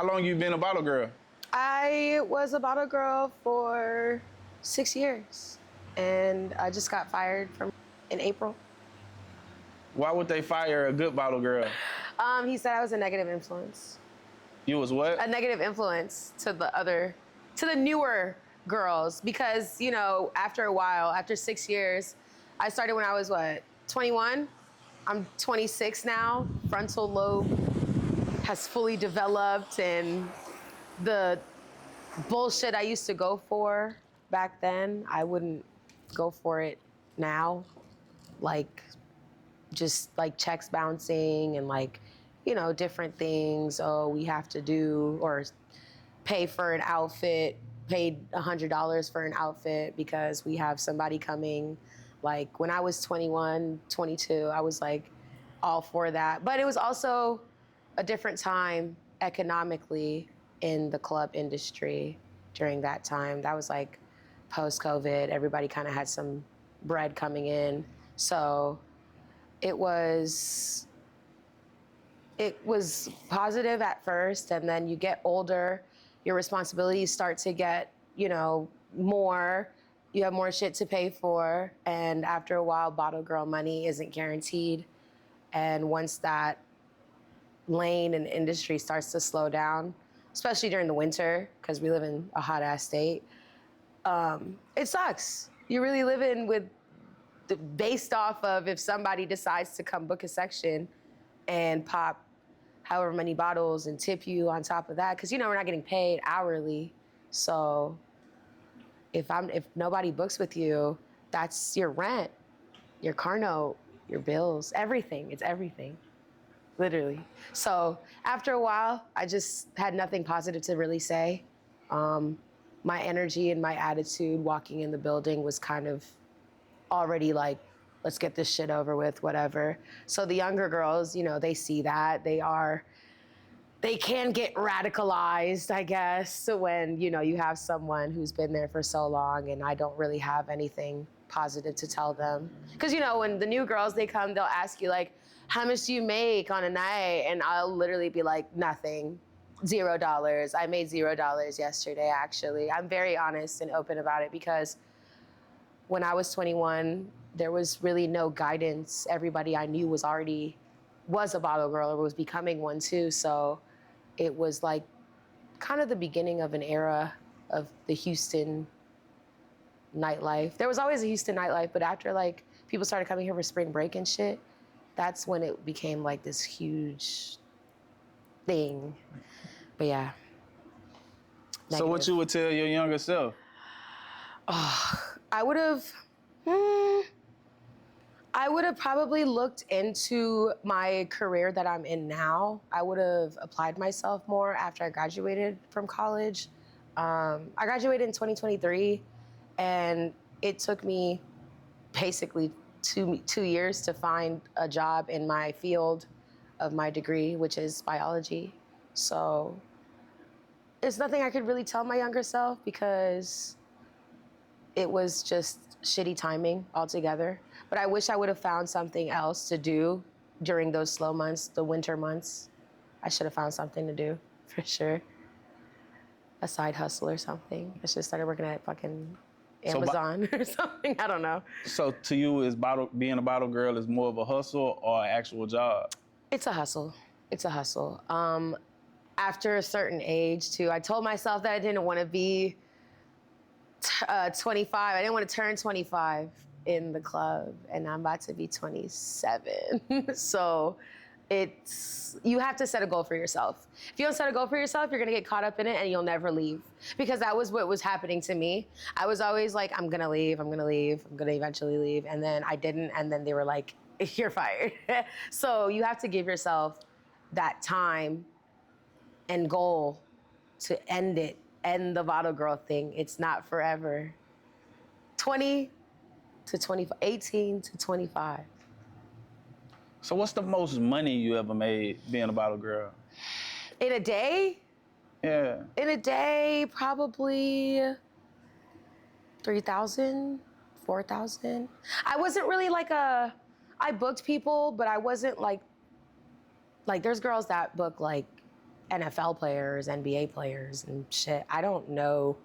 How long you been a bottle girl? I was a bottle girl for 6 years, and I just got fired from in April. Why would they fire a good bottle girl? He said I was a negative influence. You was what? A negative influence to the newer girls, because, you know, after a while, after 6 years, I started when I was 21? I'm 26 now. Frontal lobe has fully developed, and the bullshit I used to go for back then, I wouldn't go for it now. Like, just like checks bouncing and like, you know, different things. Oh, we have to do or pay for an outfit, paid $100 for an outfit because we have somebody coming. Like when I was 21, 22, I was like all for that. But it was also a different time economically in the club industry during that time. That was like post-COVID. Everybody kind of had some bread coming in. So it was positive at first, and then you get older, your responsibilities start to get, you know, more. You have more shit to pay for, and after a while, bottle girl money isn't guaranteed. And once that lane and industry starts to slow down, especially during the winter, because we live in a hot ass state, it sucks. You're really living with based off of if somebody decides to come book a section and pop however many bottles and tip you on top of that, because, you know, we're not getting paid hourly. So if nobody books with you, that's your rent, your car note, your bills, everything. It's everything, literally. So after a while, I just had nothing positive to really say. My energy and my attitude walking in the building was kind of already like, let's get this shit over with, whatever. So the younger girls, you know, they see that. They can get radicalized, I guess, when, you know, you have someone who's been there for so long and I don't really have anything positive to tell them. Because, you know, when the new girls, they come, they'll ask you like, how much do you make on a night? And I'll literally be like, nothing, $0. I made $0 yesterday, actually. I'm very honest and open about it because when I was 21, there was really no guidance. Everybody I knew was a bottle girl or was becoming one too. So it was like kind of the beginning of an era of the Houston nightlife. There was always a Houston nightlife, but after like people started coming here for spring break and shit, that's when it became like this huge thing. But yeah. So what you would tell your younger self? I would have probably looked into my career that I'm in now. I would have applied myself more after I graduated from college. I graduated in 2023, and it took me basically two years to find a job in my field of my degree, which is biology. So it's nothing I could really tell my younger self because it was just shitty timing altogether. But I wish I would have found something else to do during those slow months, the winter months. I should have found something to do, for sure. A side hustle or something. I should have started working at fucking Amazon or something. I don't know. So to you, is being a bottle girl is more of a hustle or an actual job? It's a hustle. It's a hustle. After a certain age, too, I told myself that I didn't want to be 25. I didn't want to turn 25 in the club, and I'm about to be 27. So you have to set a goal for yourself. If you don't set a goal for yourself, you're gonna get caught up in it and you'll never leave. Because that was what was happening to me. I was always like, I'm gonna leave, I'm gonna eventually leave. And then I didn't, and then they were like, you're fired. So you have to give yourself that time and goal to end the bottle girl thing. It's not forever. 20 to 25, 18 to 25. So what's the most money you ever made being a bottle girl? In a day? Yeah. In a day, probably 3,000, 4,000. I wasn't really I booked people, but I wasn't like there's girls that book like NFL players, NBA players, and shit. I don't know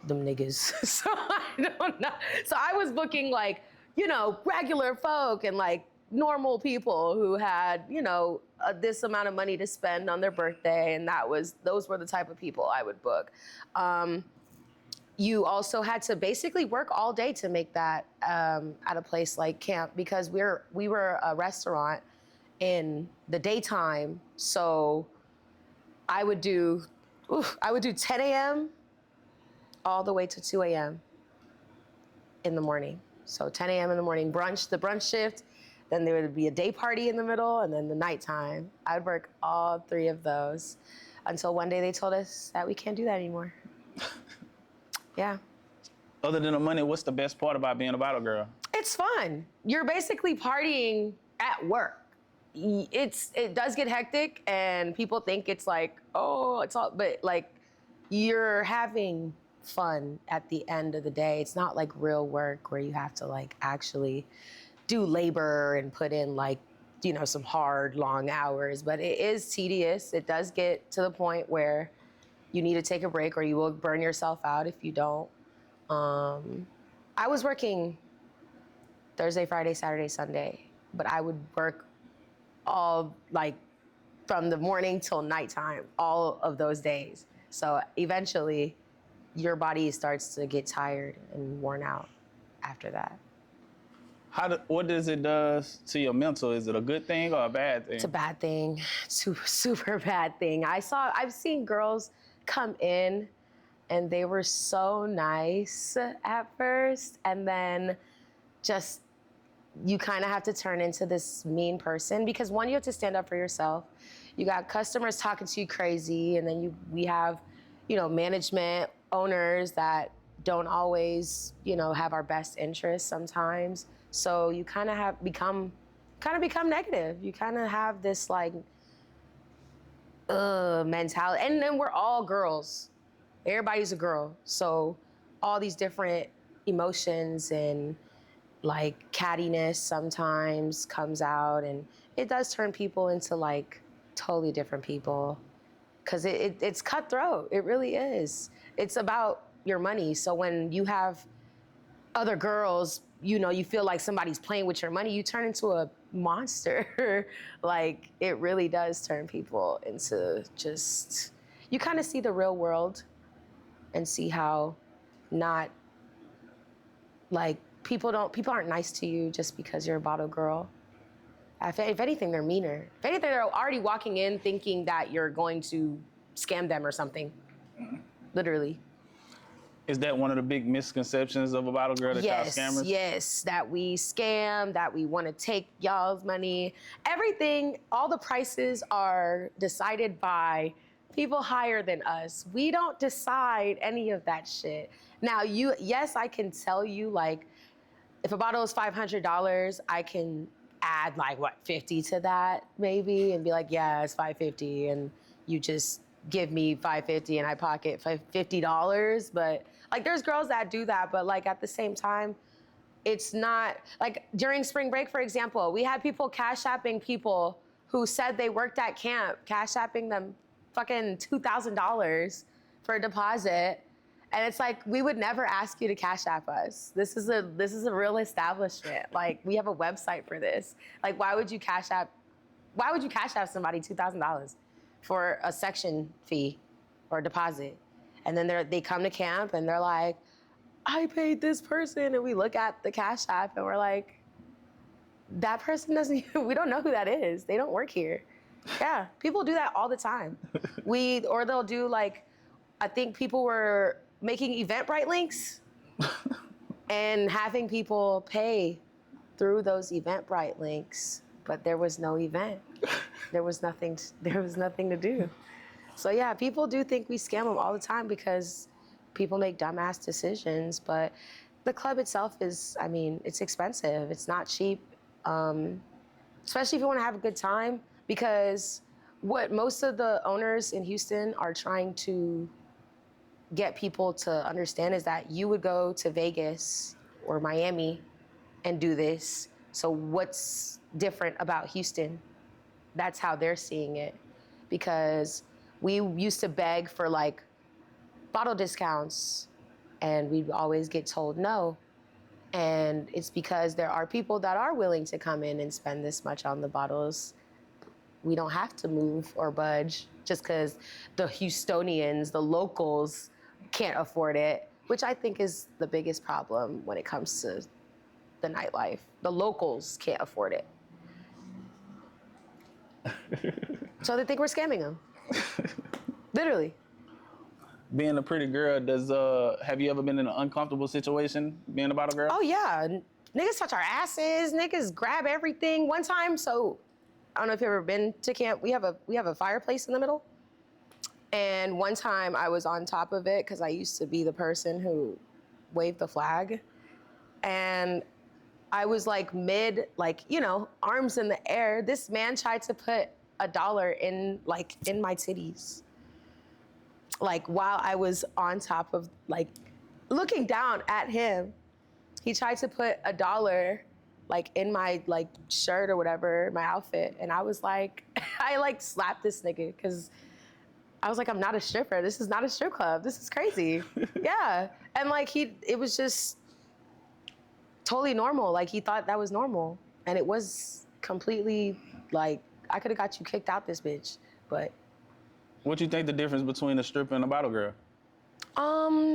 them niggas, so I don't know. So I was booking like, you know, regular folk and like normal people who had, you know, this amount of money to spend on their birthday, and those were the type of people I would book. You also had to basically work all day to make that at a place like camp, because we were a restaurant in the daytime. So I would do 10 a.m. all the way to 2 a.m. in the morning. So 10 a.m. in the morning, the brunch shift, then there would be a day party in the middle, and then the nighttime. I'd work all three of those until one day they told us that we can't do that anymore. Yeah. Other than the money, what's the best part about being a bottle girl? It's fun. You're basically partying at work. It does get hectic, and people think it's like, oh, it's all, but like, you're having fun at the end of the day. It's not like real work where you have to like actually do labor and put in like, you know, some hard, long hours, but it is tedious. It does get to the point where you need to take a break or you will burn yourself out if you don't. I was working Thursday, Friday, Saturday, Sunday, but I would work all like from the morning till nighttime, all of those days. So eventually your body starts to get tired and worn out after that. What does it do to your mental? Is it a good thing or a bad thing? It's a bad thing, super, super bad thing. I've seen girls come in and they were so nice at first, and then just, you kind of have to turn into this mean person, because one, you have to stand up for yourself. You got customers talking to you crazy, and then we have, you know, management, owners that don't always, you know, have our best interests sometimes. So you kind of become negative. You kind of have this like, mentality. And then we're all girls. Everybody's a girl. So all these different emotions and like cattiness sometimes comes out, and it does turn people into like totally different people. Cause it's cutthroat. It really is. It's about your money. So when you have other girls, you know, you feel like somebody's playing with your money, you turn into a monster. Like, it really does turn people into just, you kind of see the real world and see how not, like, people aren't nice to you just because you're a bottle girl. If anything, they're meaner. If anything, they're already walking in thinking that you're going to scam them or something. Literally. Is that one of the big misconceptions of a bottle girl, that y'all scammers? Yes, that we scam, that we want to take y'all's money. Everything, all the prices are decided by people higher than us. We don't decide any of that shit. Now, yes, I can tell you, like, if a bottle is $500, I can add like, what, 50 to that maybe, and be like, yeah, it's $550, and you just give me $550 and I pocket $50. But like, there's girls that do that, but like at the same time, it's not, like during spring break, for example, we had people cash apping people who said they worked at camp, cash apping them fucking $2,000 for a deposit. And it's like, we would never ask you to cash app us. This is a real establishment. Like, we have a website for this. Like, why would you cash app somebody $2,000 for a section fee or a deposit? And then they come to camp and they're like, I paid this person. And we look at the cash app and we're like, that person we don't know who that is. They don't work here. Yeah, people do that all the time. Or they'll do like, I think people were making Eventbrite links and having people pay through those Eventbrite links, but there was no event. There was nothing to do. So yeah, people do think we scam them all the time because people make dumbass decisions, but the club itself is, I mean, it's expensive. It's not cheap, especially if you want to have a good time, because what most of the owners in Houston are trying to get people to understand is that you would go to Vegas or Miami and do this. So what's different about Houston? That's how they're seeing it. Because We used to beg for like bottle discounts, and we'd always get told no. And it's because there are people that are willing to come in and spend this much on the bottles. We don't have to move or budge just because the Houstonians, the locals, can't afford it, which I think is the biggest problem when it comes to the nightlife. The locals can't afford it. So they think we're scamming them. Literally. Being a pretty girl, have you ever been in an uncomfortable situation being a bottle girl? Oh yeah, niggas touch our asses, niggas grab everything. One time, so I don't know if you've ever been to camp. We have a fireplace in the middle. And one time I was on top of it because I used to be the person who waved the flag. And I was like arms in the air. This man tried to put $1 in my titties. Like while I was on top of looking down at him, he tried to put $1 in my shirt or whatever, my outfit. And I was like, I slapped this nigga because I was like, I'm not a stripper. This is not a strip club. This is crazy. Yeah. And it was just totally normal. Like he thought that was normal. And it was completely I could have got you kicked out this bitch, but. What do you think the difference between a stripper and a bottle girl?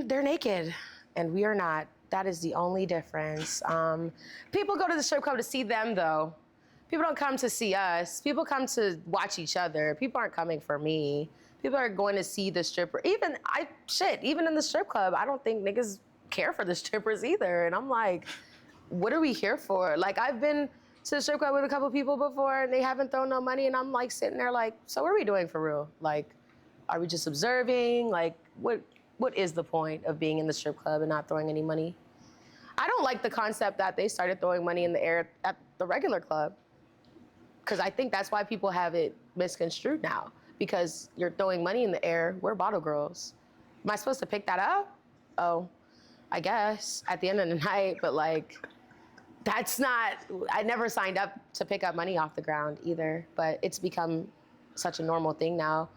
They're naked and we are not. That is the only difference. People go to the strip club to see them though. People don't come to see us. People come to watch each other. People aren't coming for me. People are going to see the stripper. Even in the strip club, I don't think niggas care for the strippers either. And I'm like, what are we here for? Like I've been to the strip club with a couple people before and they haven't thrown no money and I'm like sitting there like, so what are we doing for real? Like, are we just observing? Like, what is the point of being in the strip club and not throwing any money? I don't like the concept that they started throwing money in the air at the regular club. Because I think that's why people have it misconstrued now. Because you're throwing money in the air, we're bottle girls. Am I supposed to pick that up? Oh, I guess at the end of the night, but that's not, I never signed up to pick up money off the ground either, but it's become such a normal thing now.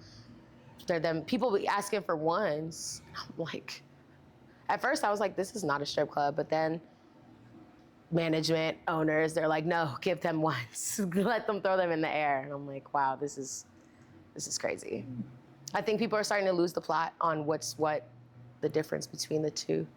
People be asking for ones. I'm like, at first I was like, this is not a strip club, but then management, owners, they're like, no, give them ones. Let them throw them in the air. And I'm like, wow, this is crazy. I think people are starting to lose the plot on what's what the difference between the two.